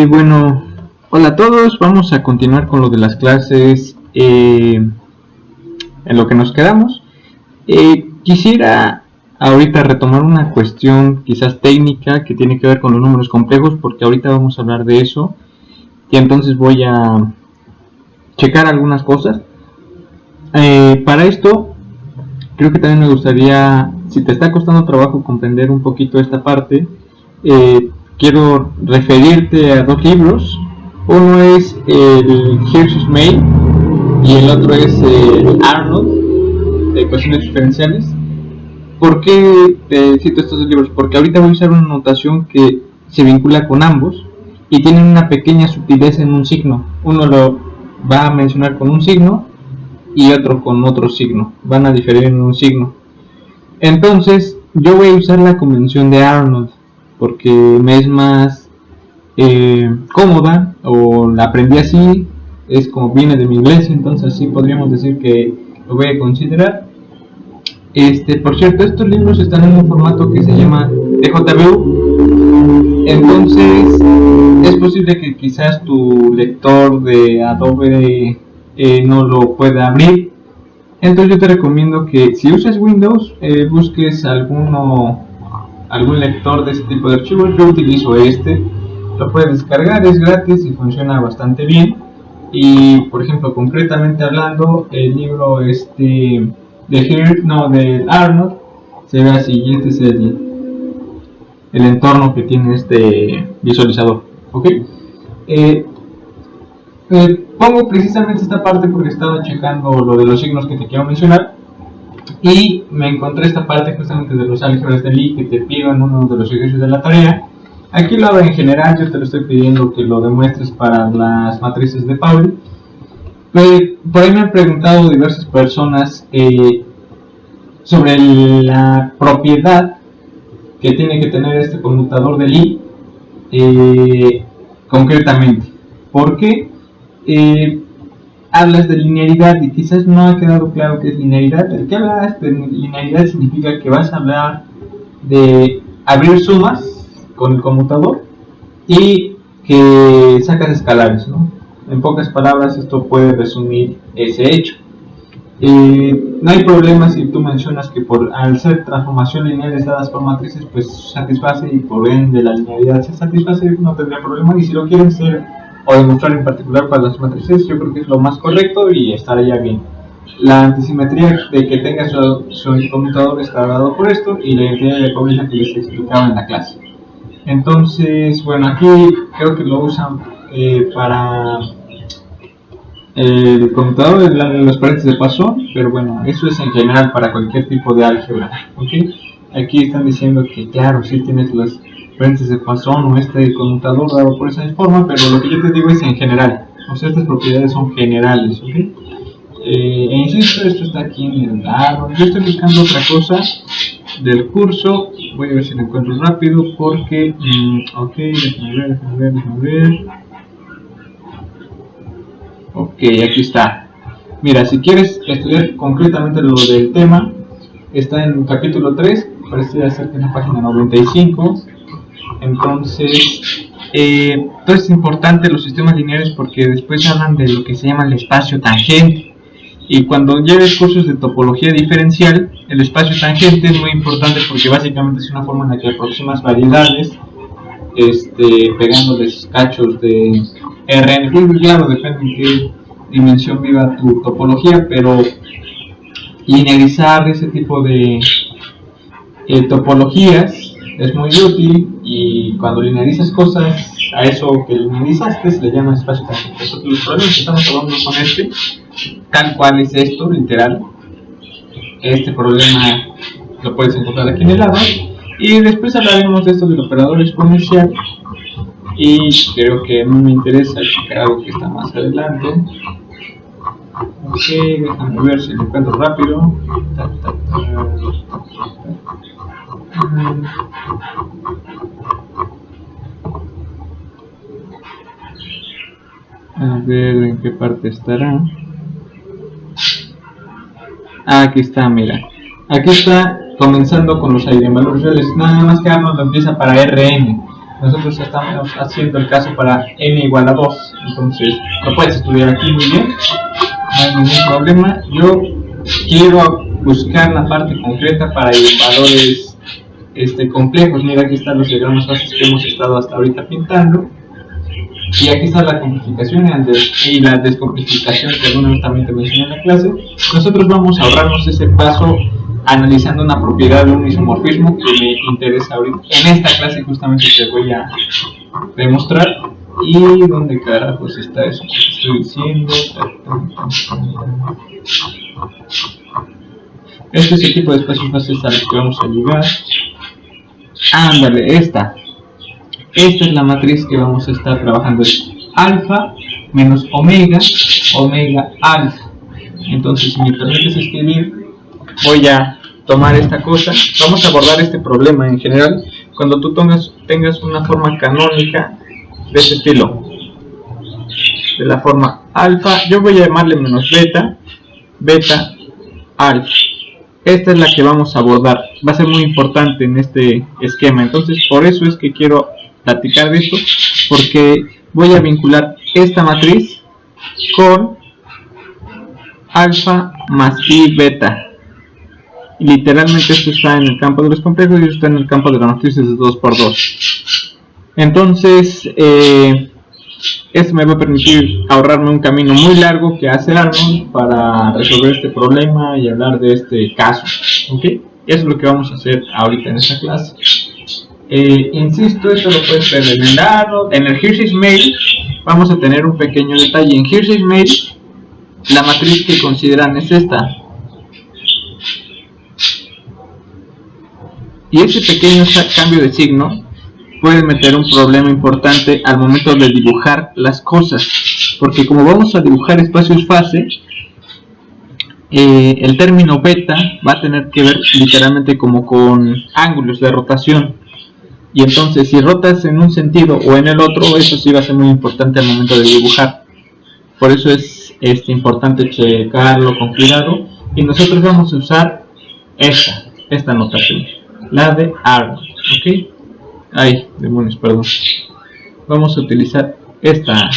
Bueno, hola a todos, vamos a continuar con lo de las clases en lo que nos quedamos. Quisiera ahorita retomar una cuestión quizás técnica que tiene que ver con los números complejos, porque ahorita vamos a hablar de eso y entonces voy a checar algunas cosas. Para esto, creo que también me gustaría, si te está costando trabajo comprender un poquito esta parte, quiero referirte a dos libros. Uno es el Hirsch's Mail y el otro es el Arnold de ecuaciones diferenciales. ¿Por qué te cito estos dos libros? Porque ahorita voy a usar una notación que se vincula con ambos y tienen una pequeña sutileza en un signo. Uno lo va a mencionar con un signo y otro con otro signo. Van a diferir en un signo. Entonces, yo voy a usar la convención de Arnold porque me es más cómoda, o la aprendí así, es como viene de mi inglés, entonces sí podríamos decir que lo voy a considerar. Por cierto, estos libros están en un formato que se llama TJBU, entonces es posible que quizás tu lector de Adobe no lo pueda abrir. Entonces yo te recomiendo que si usas Windows, busques algún lector de este tipo de archivos. Yo utilizo lo puedes descargar, es gratis y funciona bastante bien. Y por ejemplo, concretamente hablando, el libro del Arnold se ve así, y este es el entorno que tiene este visualizador, ¿ok? Pongo precisamente esta parte porque estaba checando lo de los signos que te quiero mencionar y me encontré esta parte justamente de los álgebras de Lie que te pido en uno de los ejercicios de la tarea. Aquí lo hago en general, yo te lo estoy pidiendo que lo demuestres para las matrices de Pauli. Por ahí me han preguntado diversas personas sobre la propiedad que tiene que tener este conmutador de Lie, concretamente. ¿Por qué? Hablas de linearidad y quizás no ha quedado claro qué es linearidad. El que hablas de linearidad significa que vas a hablar de abrir sumas con el conmutador y que sacas escalares, ¿no? En pocas palabras, esto puede resumir ese hecho. No hay problema si tú mencionas que al ser transformación lineales dadas por matrices, pues satisface, y por ende la linearidad se satisface, no tendría problema. Y si lo quieren hacer o demostrar en particular para las matrices, yo creo que es lo más correcto y estaría bien. La antisimetría de que tenga su conmutador está dado por esto, y la identidad de Pauli que les explicaba en la clase. Entonces, bueno, aquí creo que lo usan para el conmutador de los paréntesis de Poisson, pero bueno, eso es en general para cualquier tipo de álgebra, ¿okay? Aquí están diciendo que claro, sí tienes los paréntesis de Poisson o conmutador dado por esa forma, pero lo que yo te digo es en general, o sea, estas propiedades son generales, ¿ok? Insisto, esto está aquí en el lado. Yo estoy buscando otra cosa del curso, voy a ver si lo encuentro rápido porque ok, déjame ver. Ok, aquí está. Mira, si quieres estudiar concretamente lo del tema, está en el capítulo 3, parece ser que en la página 95. Entonces es importante los sistemas lineales porque después hablan de lo que se llama el espacio tangente. Y cuando lleves cursos de topología diferencial, el espacio tangente es muy importante porque básicamente es una forma en la que aproximas variedades pegándoles cachos de Rn. Pues claro, depende de qué dimensión viva tu topología, pero linearizar ese tipo de topologías es muy útil, y cuando linearizas cosas, a eso que linearizaste se le llama espacio tangente. Entonces, los problemas que estamos hablando con tal cual es esto, literal. Este problema lo puedes encontrar aquí en el lado, y después hablaremos de esto del operador exponencial, y creo que no me interesa checar algo que está más adelante. Ok, déjame ver si lo encuentro rápido. A ver en qué parte estará. Aquí está, mira. Aquí está comenzando con los eigenvalores reales. Nada más que Arnold empieza para Rn. nosotros estamos haciendo el caso para n igual a 2, entonces lo puedes estudiar aquí muy bien, no hay ningún problema. Yo quiero buscar la parte concreta para valores complejos. Mira, aquí están los diagramas básicos que hemos estado hasta ahorita pintando, y aquí está la complicación y la descomplicación que alguna vez también te mencioné en la clase. Nosotros vamos a ahorrarnos ese paso analizando una propiedad de un isomorfismo que me interesa ahorita. En esta clase justamente te voy a demostrar. ¿Y dónde carajos está eso que estoy diciendo? Este es el tipo de espacios bases a los que vamos a llegar. Ándale, esta es la matriz que vamos a estar trabajando, es alfa menos omega, omega alfa. Entonces, si me permites escribir, voy a tomar esta cosa. Vamos a abordar este problema en general cuando tú tengas una forma canónica de este estilo, de la forma alfa. Yo voy a llamarle menos beta, beta alfa. Esta es la que vamos a abordar, va a ser muy importante en este esquema. Entonces, por eso es que quiero platicar de esto, porque voy a vincular esta matriz con alfa más i beta. Y literalmente esto está en el campo de los complejos y esto está en el campo de las matrices de 2×2. Entonces, esto me va a permitir ahorrarme un camino muy largo que hace Arnold para resolver este problema y hablar de este caso. ¿Ok? Eso es lo que vamos a hacer ahorita en esta clase. Insisto, esto lo puedes ver en el Arnold. En el Hirsch's Mail vamos a tener un pequeño detalle. En Hirsch's Mail la matriz que consideran es esta. Y ese pequeño cambio de signo puede meter un problema importante al momento de dibujar las cosas, porque como vamos a dibujar espacios fase, el término beta va a tener que ver literalmente como con ángulos de rotación, y entonces si rotas en un sentido o en el otro, eso sí va a ser muy importante al momento de dibujar. Por eso es importante checarlo con cuidado, y nosotros vamos a usar esta notación, la de Arnold. ¿Ok? Ay, demonios, perdón. Vamos a utilizar esta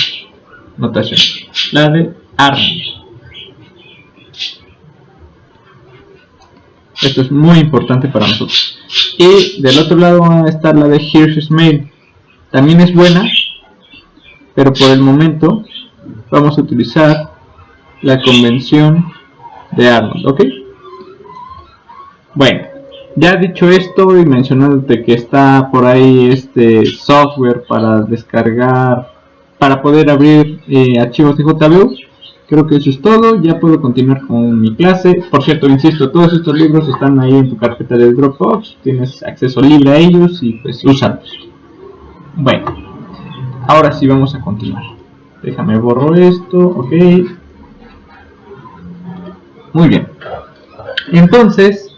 notación, la de Arnold. Esto es muy importante para nosotros. Y del otro lado va a estar la de Hirsch's Mail. También es buena, pero por el momento vamos a utilizar la convención de Arnold. ¿Ok? Bueno. Ya dicho esto y mencionándote que está por ahí este software para descargar, para poder abrir archivos de JView, creo que eso es todo. Ya puedo continuar con mi clase. Por cierto, insisto, todos estos libros están ahí en tu carpeta de Dropbox, tienes acceso libre a ellos y pues úsalos. Bueno, ahora sí vamos a continuar. Déjame borro esto, ok. Muy bien. Entonces,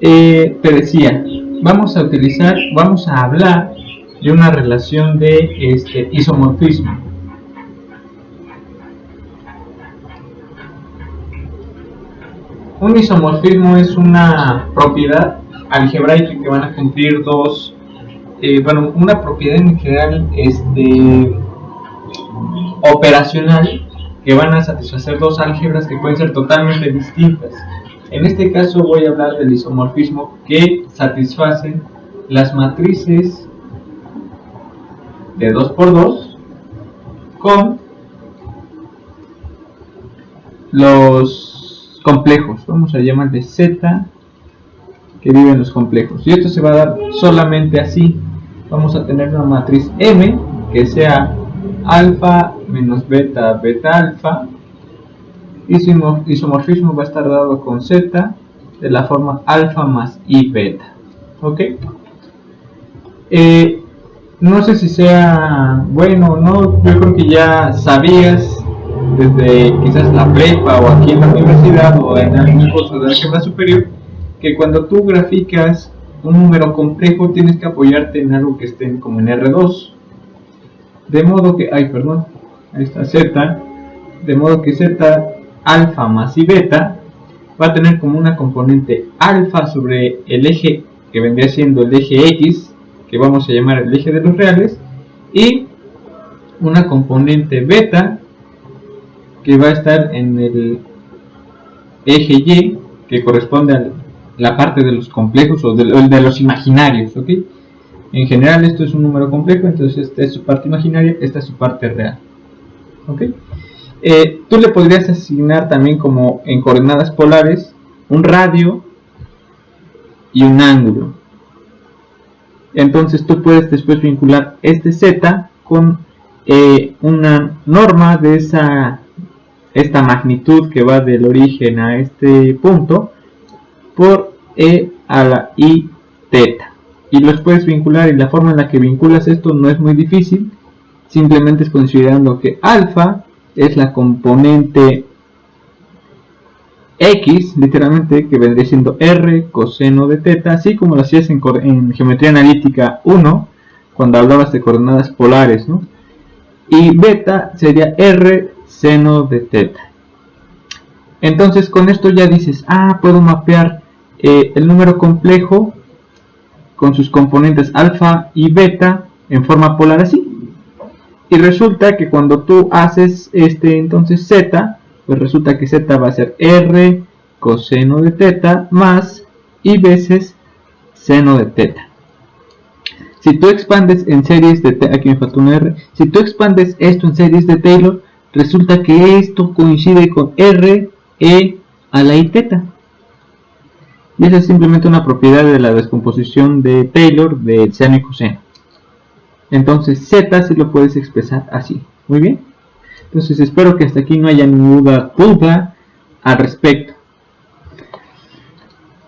te decía, vamos a hablar de una relación de isomorfismo. Un isomorfismo es una propiedad algebraica que van a cumplir dos, una propiedad en general operacional que van a satisfacer dos álgebras que pueden ser totalmente distintas. En este caso voy a hablar del isomorfismo que satisface las matrices de 2×2 con los complejos. Vamos a llamar de Z que viven los complejos. Y esto se va a dar solamente así. Vamos a tener una matriz M que sea alfa menos beta, beta alfa. Y su isomorfismo va a estar dado con Z de la forma alfa más i beta. ¿Ok? No sé si sea bueno o no. Yo creo que ya sabías desde quizás la prepa o aquí en la universidad o en algún curso de álgebra superior que cuando tú graficas un número complejo tienes que apoyarte en algo que esté como en R2. De modo que, ahí está Z. De modo que Z alfa más i beta va a tener como una componente alfa sobre el eje que vendría siendo el eje X que vamos a llamar el eje de los reales, y una componente beta que va a estar en el eje Y, que corresponde a la parte de los complejos o de los imaginarios, ¿ok? En general esto es un número complejo, entonces esta es su parte imaginaria, esta es su parte real, ¿ok? Tú le podrías asignar también, como en coordenadas polares, un radio y un ángulo. Entonces tú puedes después vincular este z con una norma de esta magnitud que va del origen a este punto por e a la i teta, y los puedes vincular, y la forma en la que vinculas esto no es muy difícil, simplemente es considerando que alfa es la componente x, literalmente, que vendría siendo r coseno de teta, así como lo hacías en geometría analítica 1 cuando hablabas de coordenadas polares, ¿no? Y beta sería r seno de teta. Entonces con esto ya dices, puedo mapear el número complejo con sus componentes alfa y beta en forma polar así. Y resulta que cuando tú haces entonces z, pues resulta que z va a ser r coseno de teta más i veces seno de teta. Si tú expandes en series de Taylor, aquí me falta un r, si tú expandes esto en series de Taylor, resulta que esto coincide con r e a la i teta. Y esa es simplemente una propiedad de la descomposición de Taylor del seno y coseno. Entonces z sí lo puedes expresar así. Muy bien. Entonces espero que hasta aquí no haya ninguna duda al respecto.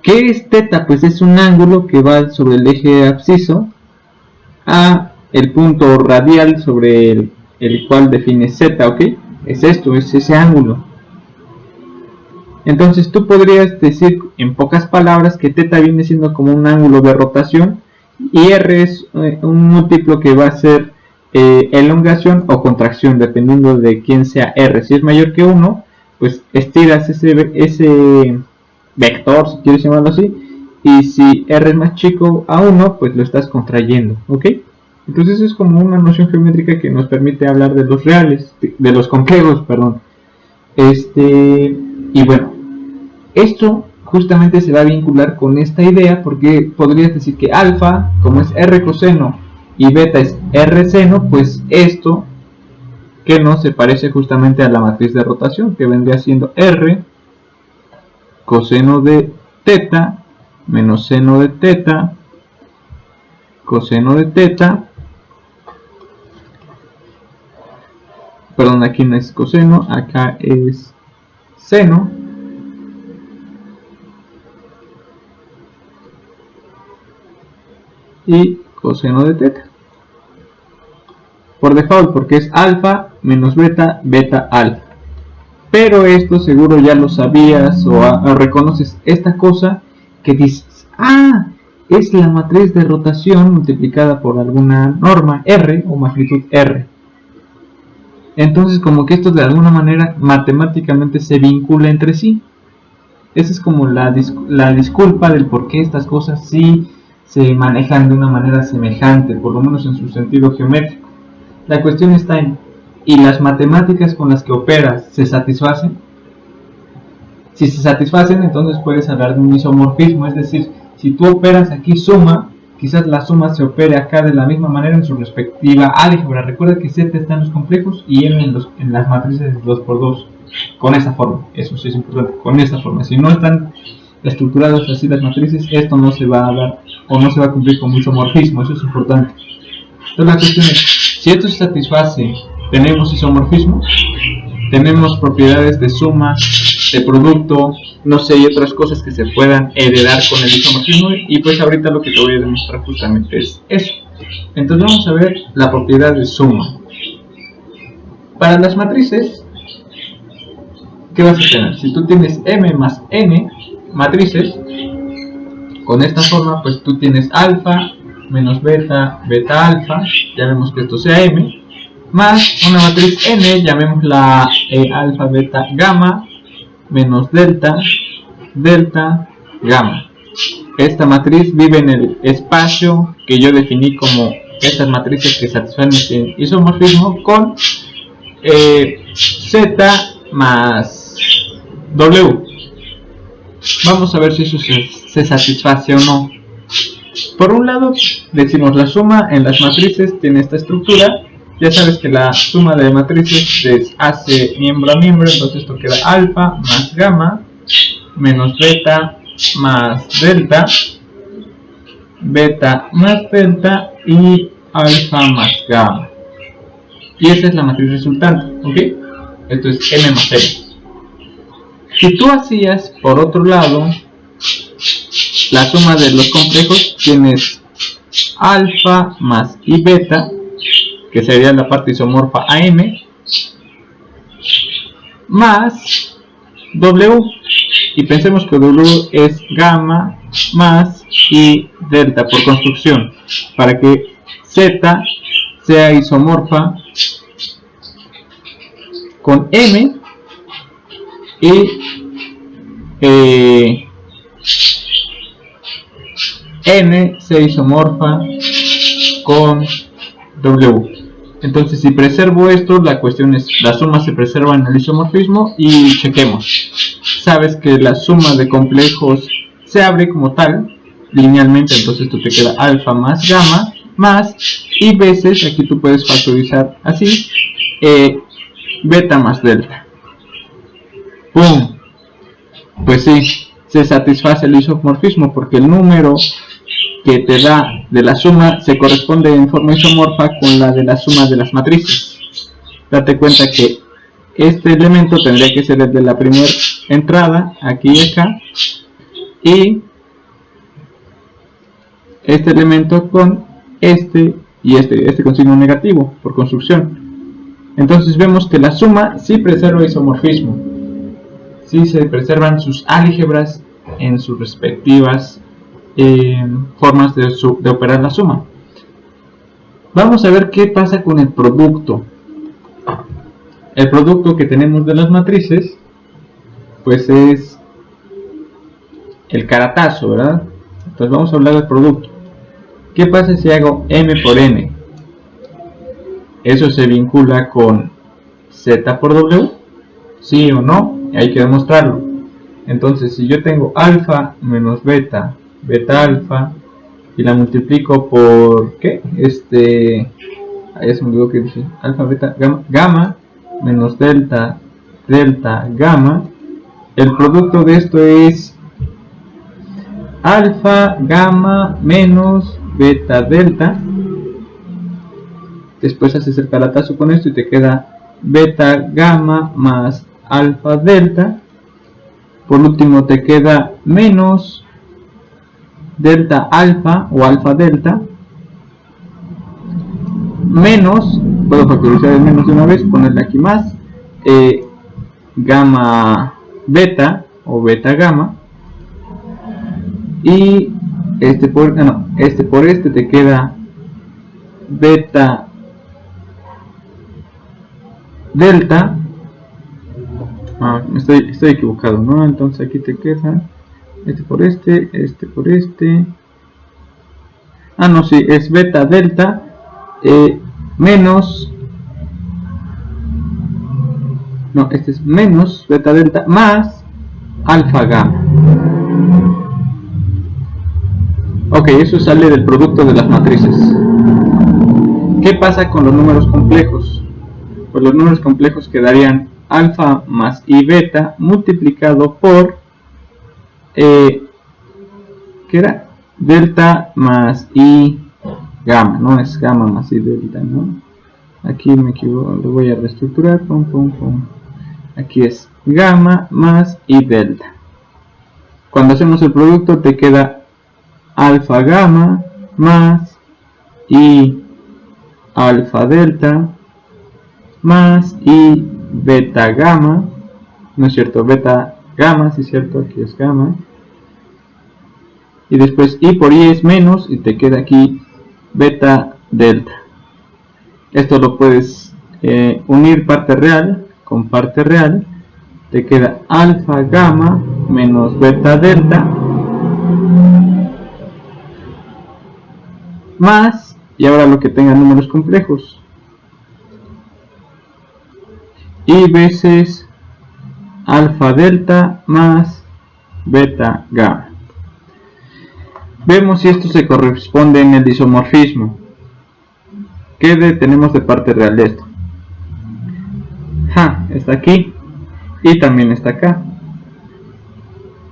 ¿Qué es teta? Pues es un ángulo que va sobre el eje absciso a el punto radial sobre el cual define z, ¿ok? Es esto, es ese ángulo. Entonces tú podrías decir en pocas palabras que teta viene siendo como un ángulo de rotación y r es un múltiplo que va a ser elongación o contracción dependiendo de quién sea r. Si es mayor que 1, pues estiras ese vector, si quieres llamarlo así, y si r es más chico a 1, pues lo estás contrayendo, ¿ok? Entonces es como una noción geométrica que nos permite hablar de los reales, de los complejos, perdón. Y bueno, esto justamente se va a vincular con esta idea, porque podrías decir que alfa, como es r coseno y beta es r seno, pues esto que no se parece justamente a la matriz de rotación, que vendría siendo r coseno de teta menos seno de teta coseno de teta, perdón, aquí no es coseno, acá es seno, y coseno de teta por default, porque es alfa menos beta, beta alfa. Pero esto seguro ya lo sabías o reconoces esta cosa que dices, es la matriz de rotación multiplicada por alguna norma r o magnitud r. Entonces como que esto de alguna manera matemáticamente se vincula entre sí. Esa es como la disculpa del por qué estas cosas sí se manejan de una manera semejante, por lo menos en su sentido geométrico. La cuestión está en, ¿y las matemáticas con las que operas se satisfacen? Si se satisfacen, entonces puedes hablar de un isomorfismo, es decir, si tú operas aquí suma, quizás la suma se opere acá de la misma manera en su respectiva álgebra. Recuerda que z está en los complejos y m en las matrices de 2×2, con esa forma. Eso sí es importante, con esa forma. Si no están estructuradas así las matrices, esto no se va a dar o no se va a cumplir con un isomorfismo. Eso es importante. Entonces la cuestión es, si esto se satisface, tenemos isomorfismo, tenemos propiedades de suma, de producto, no sé, y otras cosas que se puedan heredar con el isomorfismo, y pues ahorita lo que te voy a demostrar justamente es eso. Entonces vamos a ver la propiedad de suma. Para las matrices, ¿qué vas a tener? Si tú tienes m más n matrices, con esta forma, pues tú tienes alfa menos beta, beta alfa, llamemos que esto sea m, más una matriz n, llamémosla alfa, beta, gamma, menos delta, delta, gamma. esta matriz vive en el espacio que yo definí como estas matrices que satisfacen este isomorfismo con Z más W. Vamos a ver si eso se satisface o no. Por un lado, decimos la suma en las matrices tiene esta estructura. Ya sabes que la suma de matrices se hace miembro a miembro, entonces esto queda alfa más gamma menos beta más delta, beta más delta y alfa más gamma. Y esa es la matriz resultante, ¿ok? Esto es M más L. Si tú hacías, por otro lado, la suma de los complejos, tienes alfa más I beta, que sería la parte isomorfa AM, más W, y pensemos que W es gamma más I delta por construcción, para que Z sea isomorfa con M y N sea isomorfa con W. Entonces, si preservo esto, la cuestión es, la suma se preserva en el isomorfismo y chequemos. Sabes que la suma de complejos se abre como tal, linealmente, entonces esto te queda alfa más gamma, más, y veces, aquí tú puedes factorizar así, beta más delta. ¡Pum! Pues sí, se satisface el isomorfismo porque el número que te da de la suma se corresponde en forma isomorfa con la de la suma de las matrices. Date cuenta que este elemento tendría que ser el de la primera entrada, aquí y acá, y este elemento con este y este con signo negativo por construcción. Entonces vemos que la suma sí preserva isomorfismo, sí se preservan sus álgebras en sus respectivas formas de operar la suma. Vamos a ver qué pasa con el producto. El producto que tenemos de las matrices, pues es el caratazo, ¿verdad? Entonces vamos a hablar del producto. ¿Qué pasa si hago M por N? ¿Eso se vincula con Z por W? ¿Sí o no? Hay que demostrarlo. Entonces, si yo tengo alfa menos beta, beta alfa, y la multiplico por, ¿qué? Ahí se me olvidó que dice, alfa, beta, gamma, menos delta, delta, gamma. El producto de esto es alfa, gamma, menos beta, delta. Después haces el caratazo con esto y te queda beta, gamma, más alfa, delta. Por último te queda menos delta alfa o alfa delta, menos, puedo factorizar el menos de una vez, ponerle aquí más, gamma beta o beta gamma, y este por este te queda beta delta. Estoy equivocado, ¿no? Entonces aquí te queda este por este por este. No, sí, es beta delta menos. No, este es menos beta delta más alfa gamma. Ok, eso sale del producto de las matrices. ¿Qué pasa con los números complejos? Pues los números complejos quedarían alfa más i beta multiplicado por ¿qué era? Delta más i gamma, no es gamma más i delta, ¿no? Aquí me equivoco, lo voy a reestructurar, pum, pum, pum. Aquí es gamma más i delta. Cuando hacemos el producto te queda alfa gamma más i alfa delta más i beta gamma, no es cierto, beta gamma, sí es cierto, aquí es gamma, y después i por i es menos y te queda aquí beta delta. Esto lo puedes unir parte real con parte real, te queda alfa gamma menos beta delta más, y ahora lo que tenga números complejos, y veces alfa delta más beta gamma. Vemos si esto se corresponde en el isomorfismo. ¿Qué tenemos de parte real de esto? Está aquí y también está acá.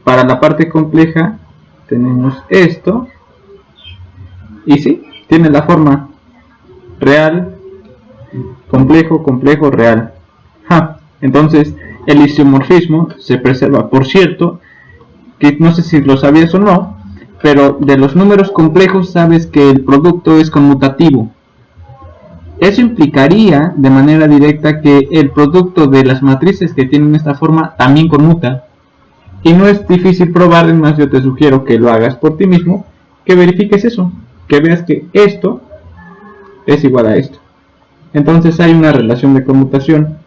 Para la parte compleja tenemos esto, y sí, tiene la forma real, complejo, complejo, real. Entonces el isomorfismo se preserva. Por cierto, que no sé si lo sabías o no, pero de los números complejos sabes que el producto es conmutativo. Eso implicaría de manera directa que el producto de las matrices que tienen esta forma también conmuta. Y no es difícil probar, además yo te sugiero que lo hagas por ti mismo, que verifiques eso, que veas que esto es igual a esto. Entonces hay una relación de conmutación.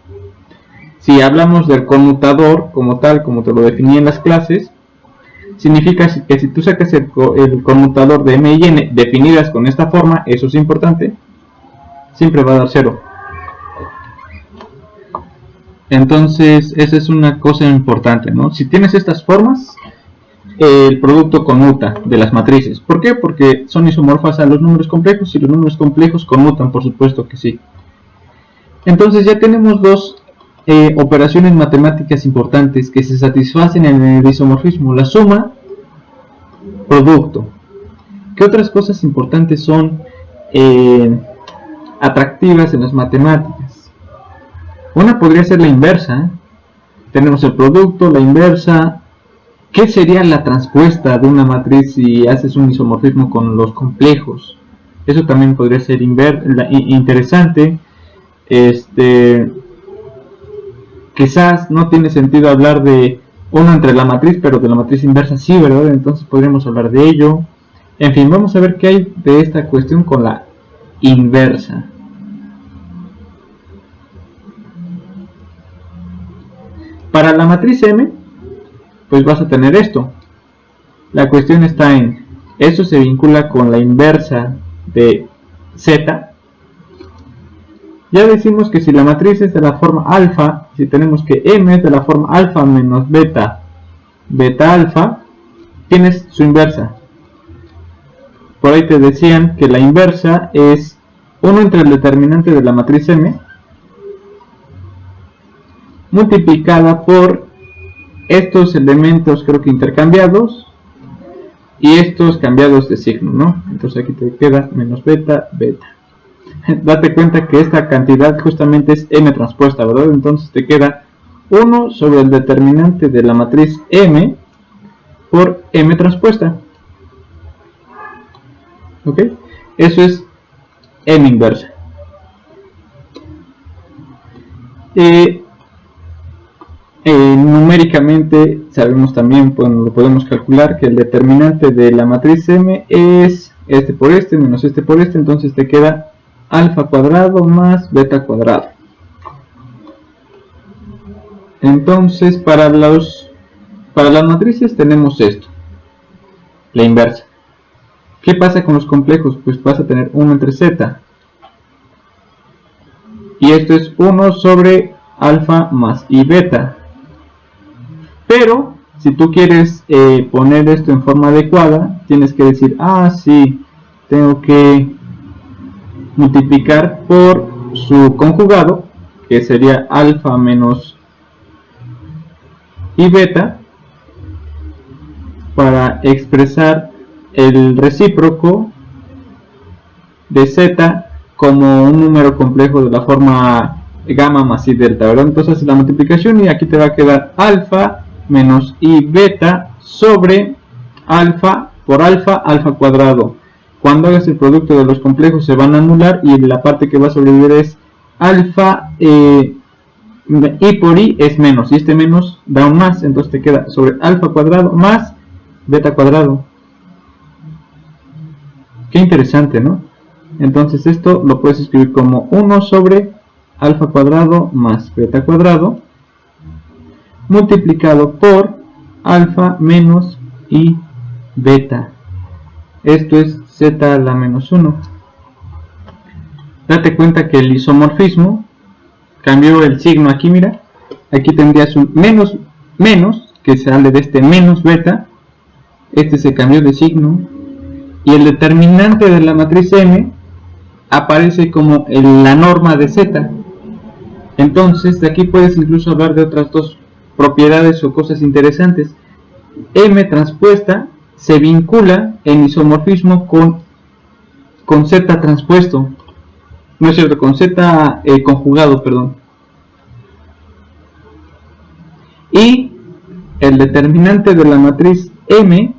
Si hablamos del conmutador como tal, como te lo definí en las clases, significa que si tú sacas el conmutador de m y n definidas con esta forma, eso es importante, siempre va a dar 0. Entonces esa es una cosa importante, ¿no? Si tienes estas formas, el producto conmuta de las matrices. ¿Por qué? Porque son isomorfas a los números complejos, y los números complejos conmutan, por supuesto que sí. Entonces ya tenemos dos operaciones matemáticas importantes que se satisfacen en el isomorfismo: la suma, producto. ¿Qué otras cosas importantes son atractivas en las matemáticas? Una podría ser la inversa. Tenemos el producto, la inversa. ¿Qué sería la transpuesta de una matriz si haces un isomorfismo con los complejos? Eso también podría ser interesante. Quizás no tiene sentido hablar de uno entre la matriz, pero de la matriz inversa sí, ¿verdad? Entonces podríamos hablar de ello. En fin, vamos a ver qué hay de esta cuestión con la inversa. Para la matriz M, pues vas a tener esto. La cuestión está en, esto se vincula con la inversa de Z. Ya decimos que si la matriz es de la forma alfa, si tenemos que M es de la forma alfa menos beta, beta alfa, tienes su inversa. Por ahí te decían que la inversa es 1 entre el determinante de la matriz M multiplicada por estos elementos, creo que intercambiados, y estos cambiados de signo, ¿no? Entonces aquí te queda menos beta, beta. Date cuenta que esta cantidad justamente es m transpuesta, ¿verdad? Entonces te queda 1 sobre el determinante de la matriz M por m transpuesta. ¿Ok? Eso es m inversa. Numéricamente sabemos también, bueno, lo podemos calcular, que el determinante de la matriz M es este por este menos este por este, entonces te queda alfa cuadrado más beta cuadrado. Entonces para las matrices tenemos esto, la inversa. ¿Qué pasa con los complejos? Pues vas a tener 1 entre z, y esto es 1 sobre alfa más i beta. Pero si tú quieres poner esto en forma adecuada, tienes que decir, sí, tengo que multiplicar por su conjugado, que sería alfa menos i beta, para expresar el recíproco de z como un número complejo de la forma gamma más i delta, ¿verdad? Entonces haces la multiplicación y aquí te va a quedar alfa menos i beta sobre alfa por alfa, alfa cuadrado. Cuando hagas el producto de los complejos se van a anular y la parte que va a sobrevivir es alfa, i por i es menos, y este menos da un más, entonces te queda sobre alfa cuadrado más beta cuadrado. Qué interesante, ¿no? Entonces esto lo puedes escribir como 1 sobre alfa cuadrado más beta cuadrado multiplicado por alfa menos i beta. Esto es z a la menos 1. Date cuenta que el isomorfismo cambió el signo aquí, mira. Aquí tendrías un menos, que sale de este menos beta. Este se cambió de signo. Y el determinante de la matriz M aparece como la norma de z. Entonces, de aquí puedes incluso hablar de otras dos propiedades o cosas interesantes. M transpuesta se vincula en isomorfismo con z transpuesto. No es cierto, con z conjugado, perdón. Y el determinante de la matriz M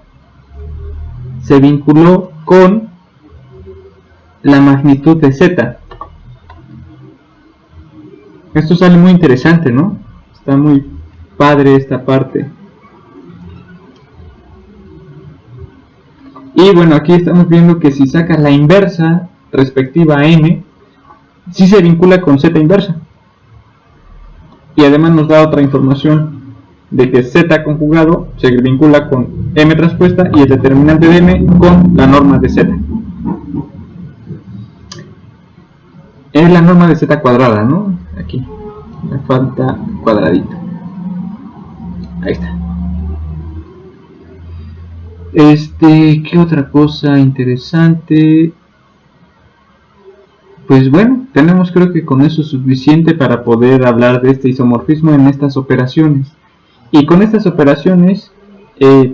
se vinculó con la magnitud de z. Esto sale muy interesante, ¿no? Está muy padre esta parte. Y bueno, aquí estamos viendo que si sacas la inversa respectiva a m, sí se vincula con z inversa. Y además nos da otra información de que z conjugado se vincula con m transpuesta y el determinante de m con la norma de z. Es la norma de z cuadrada, ¿no? Aquí me falta cuadradito. Ahí está. ¿Qué otra cosa interesante? Pues bueno, tenemos creo que con eso suficiente para poder hablar de este isomorfismo en estas operaciones. Y con estas operaciones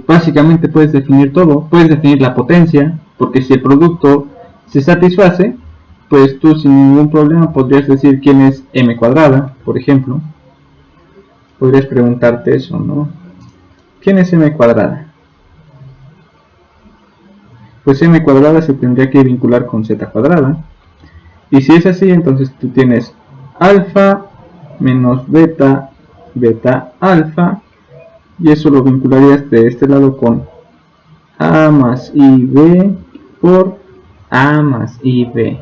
básicamente puedes definir todo. Puedes definir la potencia, porque si el producto se satisface, pues tú sin ningún problema podrías decir quién es m cuadrada, por ejemplo. Podrías preguntarte eso, ¿no? ¿Quién es m cuadrada? Pues m cuadrada se tendría que vincular con z cuadrada. Y si es así, entonces tú tienes alfa menos beta, beta alfa, y eso lo vincularías de este lado con a más ib por a más ib.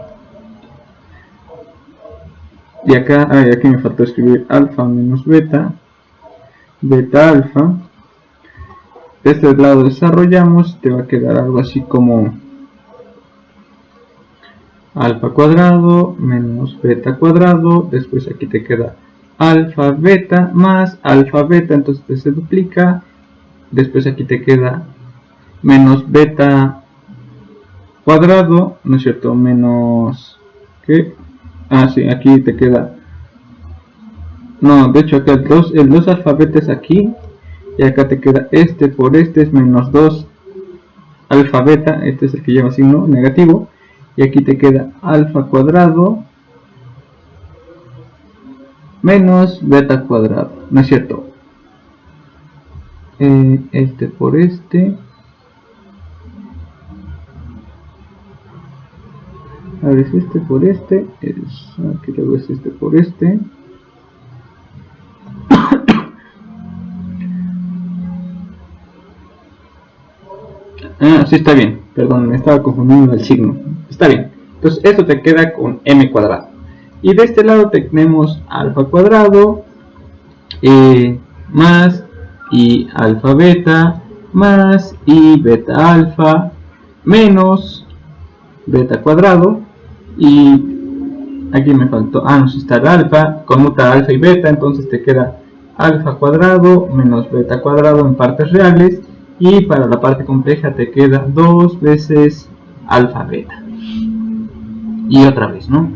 Y acá, aquí me faltó escribir alfa menos beta, beta alfa. De este lado desarrollamos, te va a quedar algo así como alfa cuadrado menos beta cuadrado. Después aquí te queda alfa beta más alfa beta, entonces se duplica. Después aquí te queda menos beta cuadrado, ¿no es cierto? Menos, ¿qué? Ah, sí, aquí te queda, no, de hecho acá el 2 alfa beta es aquí, y acá te queda este por este es menos 2 alfa beta, este es el que lleva signo negativo, y aquí te queda alfa cuadrado menos beta cuadrado, ¿no es cierto? Este por este, a ver, es este por este, aquí luego es este por este. Sí, está bien, perdón, me estaba confundiendo el signo. Está bien, entonces esto te queda con m cuadrado. Y de este lado tenemos alfa cuadrado más y alfa beta más y beta alfa menos beta cuadrado. Y aquí me faltó, nos está el alfa, conmuta alfa y beta, entonces te queda alfa cuadrado menos beta cuadrado en partes reales. Y para la parte compleja te queda 2 veces alfa beta. Y otra vez, ¿no?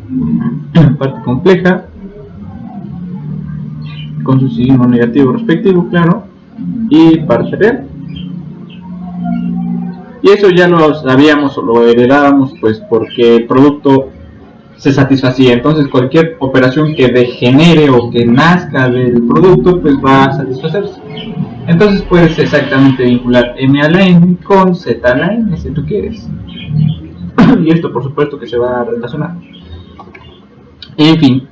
Parte compleja con su signo negativo respectivo, claro. Y parte real. Y eso ya lo sabíamos o lo heredábamos, pues porque el producto se satisfacía. Entonces cualquier operación que degenere o que nazca del producto, pues va a satisfacerse. Entonces puedes exactamente vincular m a la n con z a la n si tú quieres. Y esto por supuesto que se va a relacionar. En fin,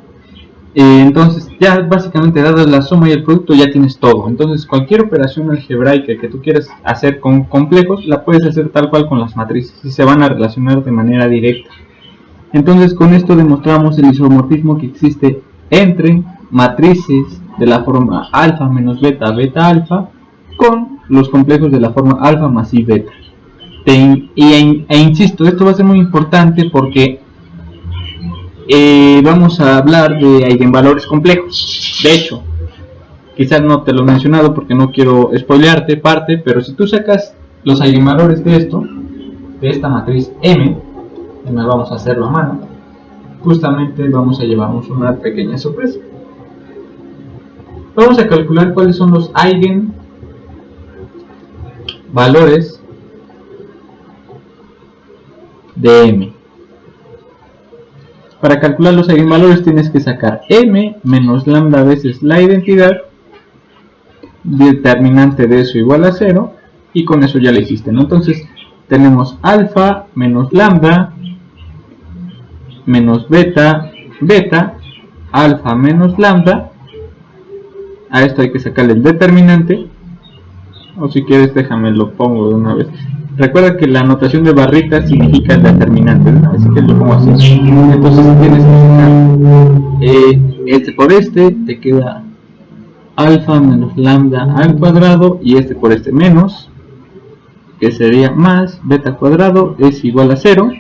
entonces ya básicamente dada la suma y el producto ya tienes todo. Entonces cualquier operación algebraica que tú quieras hacer con complejos la puedes hacer tal cual con las matrices y se van a relacionar de manera directa. Entonces con esto demostramos el isomorfismo que existe entre matrices de la forma alfa menos beta, beta alfa, con los complejos de la forma alfa más i beta. insisto, esto va a ser muy importante porque vamos a hablar de eigenvalores complejos. De hecho, quizás no te lo he mencionado porque no quiero spoilearte parte, pero si tú sacas los eigenvalores de esto, de esta matriz M, vamos a hacerlo a mano, justamente vamos a llevarnos una pequeña sorpresa. Vamos a calcular cuáles son los eigenvalores de M. Para calcular los eigenvalores tienes que sacar M menos lambda veces la identidad, determinante de eso igual a 0, y con eso ya lo hiciste, ¿no? Entonces tenemos alfa menos lambda menos beta, alfa menos lambda. A esto hay que sacarle el determinante, o si quieres déjame lo pongo de una vez. Recuerda que la notación de barrita significa el determinante, ¿no? Así que lo pongo así. Entonces tienes que sacar este por este, te queda alfa menos lambda al cuadrado, y este por este menos, que sería más beta cuadrado es igual a 0.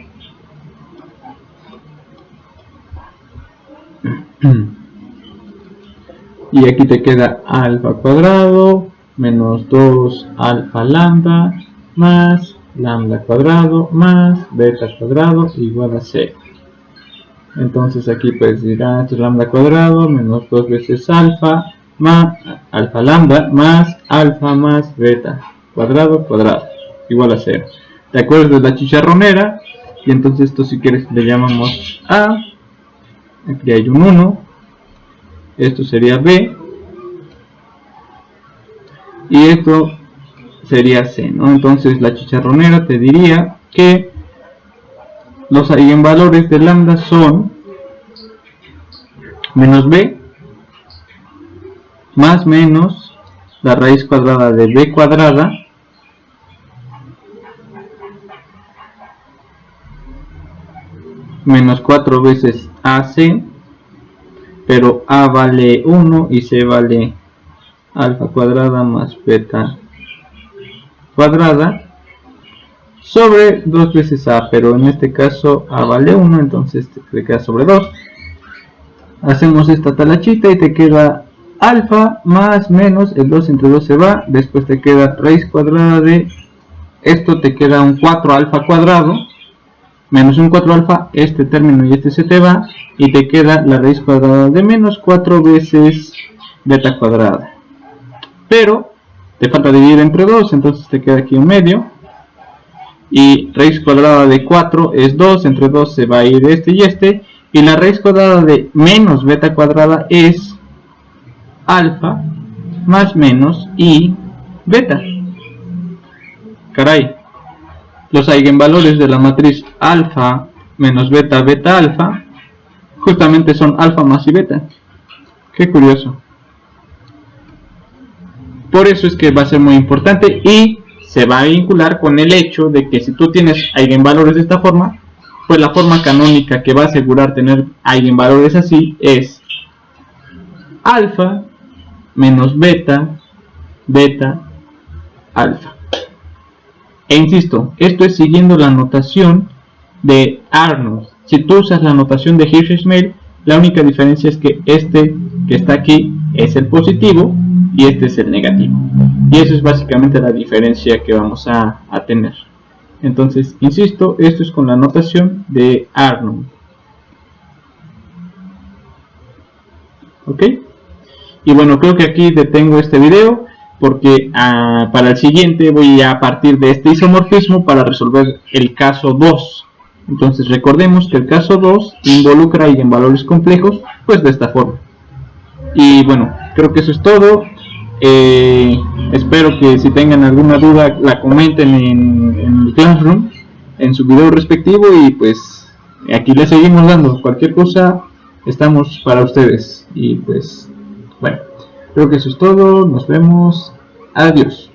Y aquí te queda alfa cuadrado menos 2 alfa lambda más lambda cuadrado más beta cuadrado igual a 0. Entonces aquí pues dirá esto es lambda cuadrado menos 2 veces alfa más alfa lambda más alfa más beta cuadrado igual a 0. ¿Te acuerdas de la chicharronera? Y entonces esto si quieres le llamamos A. Aquí hay un 1. Esto sería B. Y esto sería C, ¿no? Entonces la chicharronera te diría que los eigenvalores de lambda son menos B más menos la raíz cuadrada de B cuadrada menos 4 veces AC, pero A vale 1 y C vale alfa cuadrada más beta cuadrada sobre 2 veces A, pero en este caso A vale 1, entonces te queda sobre 2. Hacemos esta talachita y te queda alfa más menos, el 2 entre 2 se va, después te queda raíz cuadrada de esto, te queda un 4 alfa cuadrado menos un 4 alfa, este término y este se te va, y te queda la raíz cuadrada de menos 4 veces beta cuadrada. Pero te falta dividir entre 2, entonces te queda aquí un medio, y raíz cuadrada de 4 es 2, entre 2 se va a ir este y este, y la raíz cuadrada de menos beta cuadrada es alfa más menos y beta. Caray, los eigenvalores de la matriz alfa menos beta beta alfa justamente son alfa más y beta. Qué curioso. Por eso es que va a ser muy importante y se va a vincular con el hecho de que si tú tienes eigenvalores de esta forma, pues la forma canónica que va a asegurar tener eigenvalores así es alfa menos beta beta alfa. E insisto, esto es siguiendo la notación de Arnold. Si tú usas la notación de Hirschfeld, la única diferencia es que este que está aquí es el positivo y este es el negativo. Y eso es básicamente la diferencia que vamos a tener. Entonces, insisto, esto es con la notación de Arnold. ¿Ok? Y bueno, creo que aquí detengo este video porque para el siguiente voy a partir de este isomorfismo para resolver el caso 2. Entonces recordemos que el caso 2 involucra eigenvalores complejos, pues de esta forma. Y bueno, creo que eso es todo. Espero que si tengan alguna duda la comenten en el Classroom, en su video respectivo, y pues aquí les seguimos dando. Cualquier cosa estamos para ustedes. Y pues bueno, creo que eso es todo. Nos vemos. Adiós.